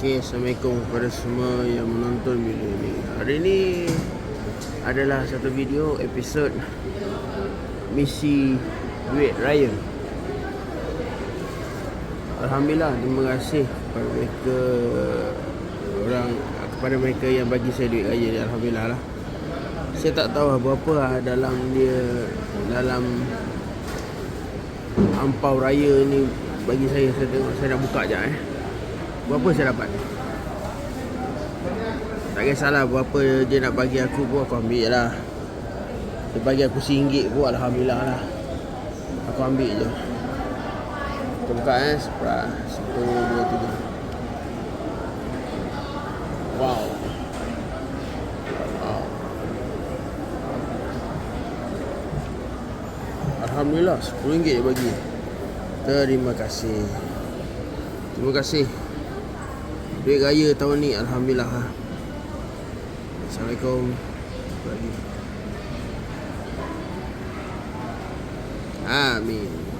Okay, Assalamualaikum kepada semua yang menonton video ini. Hari ini adalah satu video episod misi duit raya. Alhamdulillah, terima kasih kepada mereka yang bagi saya duit raya ni. Alhamdulillah lah. Saya tak tahu berapa dalam ampau raya ni bagi saya. Saya tengok, saya nak buka je berapa saya dapat. Tak kisahlah berapa dia nak bagi aku pun aku ambil lah. Dia bagi aku RM1 pun Alhamdulillah lah. Aku ambil je. Kita buka 1, 2, 3. Wow. Alhamdulillah RM10 dia bagi. Terima kasih. Terima kasih. Duit raya tahun ni Alhamdulillah. Assalamualaikum. Amin.